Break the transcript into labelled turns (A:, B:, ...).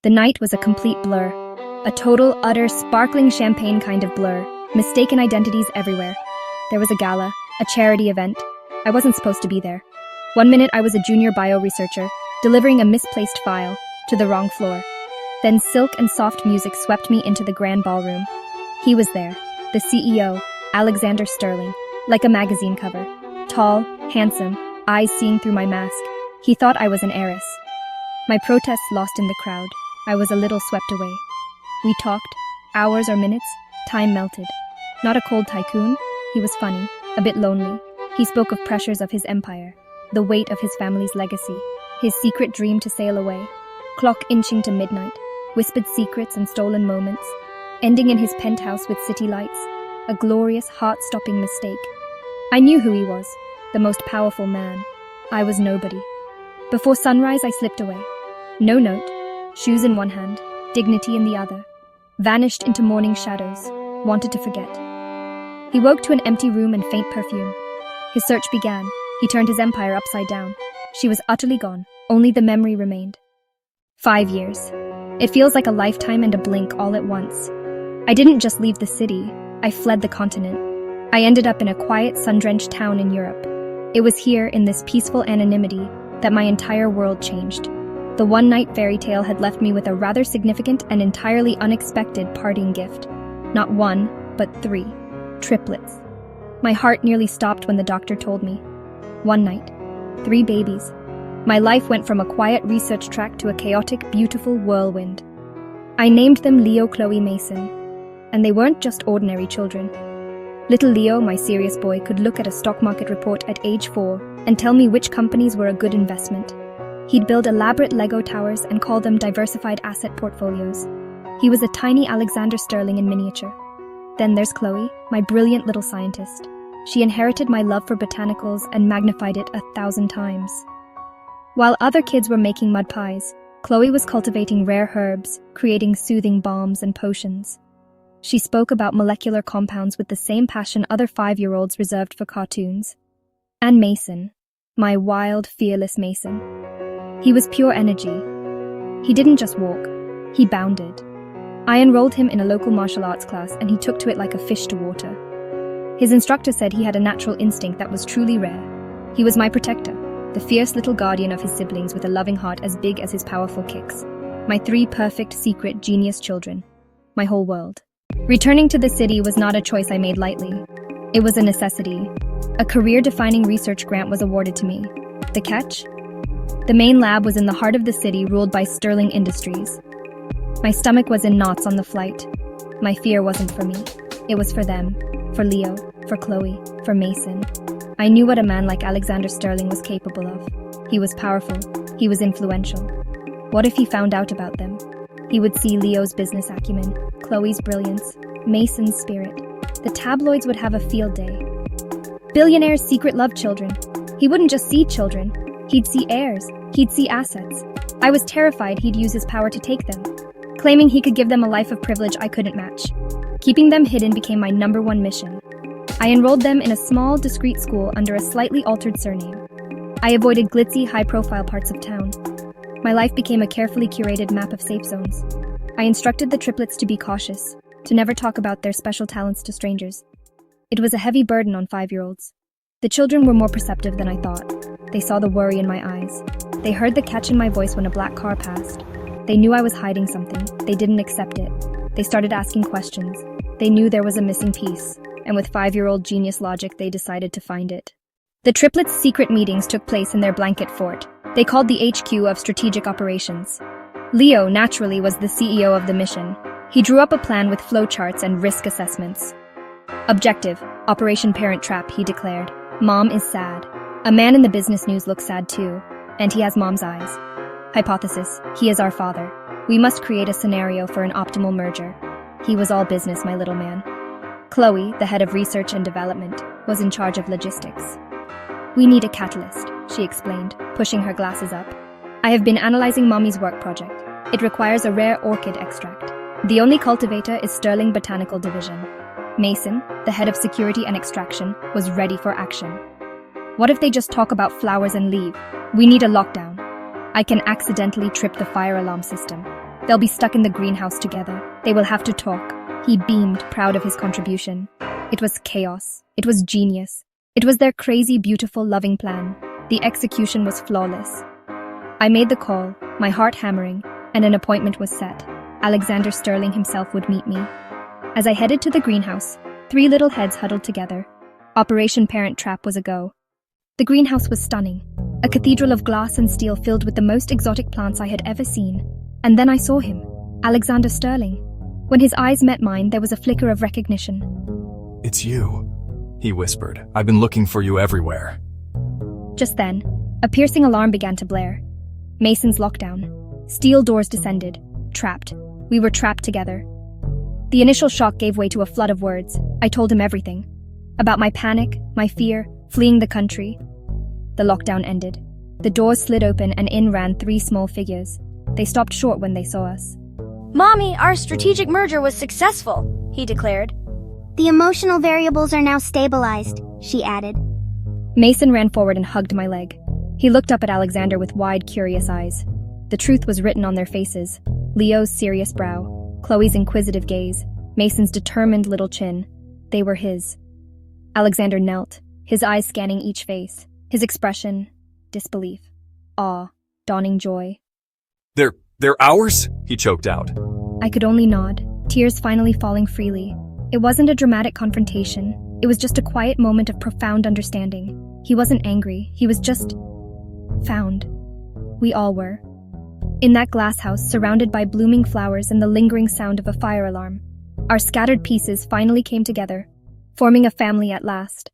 A: The night was a complete blur. A total, utter, sparkling champagne kind of blur. Mistaken identities everywhere. There was a gala, a charity event. I wasn't supposed to be there. 1 minute I was a junior bio researcher, delivering a misplaced file to the wrong floor. Then silk and soft music swept me into the grand ballroom. He was there, the CEO, Alexander Sterling, like a magazine cover. Tall, handsome, eyes seeing through my mask. He thought I was an heiress. My protests lost in the crowd. I was a little swept away. We talked, hours or minutes, time melted. Not a cold tycoon, he was funny, a bit lonely. He spoke of pressures of his empire, the weight of his family's legacy, his secret dream to sail away. Clock inching to midnight, whispered secrets and stolen moments, ending in his penthouse with city lights, a glorious, heart-stopping mistake. I knew who he was, the most powerful man. I was nobody. Before sunrise, I slipped away. No note, shoes in one hand, dignity in the other. Vanished into morning shadows, wanted to forget. He woke to an empty room and faint perfume. His search began. He turned his empire upside down. She was utterly gone. Only the memory remained. 5 years. It feels like a lifetime and a blink all at once. I didn't just leave the city. I fled the continent. I ended up in a quiet, sun-drenched town in Europe. It was here, in this peaceful anonymity, that my entire world changed. The one-night fairy tale had left me with a rather significant and entirely unexpected parting gift. Not one, but 3. Triplets. My heart nearly stopped when the doctor told me. One night. 3 babies. My life went from a quiet research track to a chaotic, beautiful whirlwind. I named them Leo, Chloe, Mason. And they weren't just ordinary children. Little Leo, my serious boy, could look at a stock market report at age 4 and tell me which companies were a good investment. He'd build elaborate Lego towers and call them diversified asset portfolios. He was a tiny Alexander Sterling in miniature. Then there's Chloe, my brilliant little scientist. She inherited my love for botanicals and magnified it 1,000 times. While other kids were making mud pies, Chloe was cultivating rare herbs, creating soothing balms and potions. She spoke about molecular compounds with the same passion other 5-year-olds reserved for cartoons. And Mason, my wild, fearless Mason. He was pure energy. He didn't just walk, he bounded. I enrolled him in a local martial arts class and he took to it like a fish to water. His instructor said he had a natural instinct that was truly rare. He was my protector, the fierce little guardian of his siblings with a loving heart as big as his powerful kicks. My 3 perfect, secret, genius children. My whole world. Returning to the city was not a choice I made lightly. It was a necessity. A career-defining research grant was awarded to me. The catch? The main lab was in the heart of the city, ruled by Sterling Industries. My stomach was in knots on the flight. My fear wasn't for me. It was for them. For Leo. For Chloe. For Mason. I knew what a man like Alexander Sterling was capable of. He was powerful. He was influential. What if he found out about them? He would see Leo's business acumen, Chloe's brilliance, Mason's spirit. The tabloids would have a field day. Billionaire's secret love children. He wouldn't just see children. He'd see heirs. He'd see assets. I was terrified he'd use his power to take them, claiming he could give them a life of privilege I couldn't match. Keeping them hidden became my #1 mission. I enrolled them in a small, discreet school under a slightly altered surname. I avoided glitzy, high-profile parts of town. My life became a carefully curated map of safe zones. I instructed the triplets to be cautious, to never talk about their special talents to strangers. It was a heavy burden on 5-year-olds. The children were more perceptive than I thought. They saw the worry in my eyes. They heard the catch in my voice when a black car passed. They knew I was hiding something. They didn't accept it. They started asking questions. They knew there was a missing piece, and with 5-year-old genius logic, they decided to find it. The triplets' secret meetings took place in their blanket fort. They called the HQ of Strategic Operations. Leo, naturally, was the CEO of the mission. He drew up a plan with flowcharts and risk assessments. Objective, Operation Parent Trap, he declared. Mom is sad. A man in the business news looks sad too, and he has mom's eyes. Hypothesis, he is our father. We must create a scenario for an optimal merger. He was all business, my little man. Chloe, the head of research and development, was in charge of logistics. We need a catalyst, she explained, pushing her glasses up. I have been analyzing Mommy's work project. It requires a rare orchid extract. The only cultivator is Sterling Botanical Division. Mason, the head of security and extraction, was ready for action. What if they just talk about flowers and leave? We need a lockdown. I can accidentally trip the fire alarm system. They'll be stuck in the greenhouse together. They will have to talk. He beamed, proud of his contribution. It was chaos. It was genius. It was their crazy, beautiful, loving plan. The execution was flawless. I made the call, my heart hammering, and an appointment was set. Alexander Sterling himself would meet me. As I headed to the greenhouse, 3 little heads huddled together. Operation Parent Trap was a go. The greenhouse was stunning, a cathedral of glass and steel filled with the most exotic plants I had ever seen. And then I saw him, Alexander Sterling. When his eyes met mine, there was a flicker of recognition.
B: "It's you," he whispered. "I've been looking for you everywhere."
A: Just then, a piercing alarm began to blare. Mason's lockdown. Steel doors descended. Trapped. We were trapped together. The initial shock gave way to a flood of words. I told him everything. About my panic, my fear, fleeing the country. The lockdown ended. The doors slid open and in ran 3 small figures. They stopped short when they saw us.
C: "Mommy, our strategic merger was successful," he declared.
D: "The emotional variables are now stabilized," she added.
A: Mason ran forward and hugged my leg. He looked up at Alexander with wide, curious eyes. The truth was written on their faces. Leo's serious brow, Chloe's inquisitive gaze, Mason's determined little chin. They were his. Alexander knelt, his eyes scanning each face. His expression, disbelief, awe, dawning joy.
B: They're ours?" he choked out.
A: I could only nod, tears finally falling freely. It wasn't a dramatic confrontation. It was just a quiet moment of profound understanding. He wasn't angry. He was just found. We all were. In that glass house, surrounded by blooming flowers and the lingering sound of a fire alarm, our scattered pieces finally came together, forming a family at last.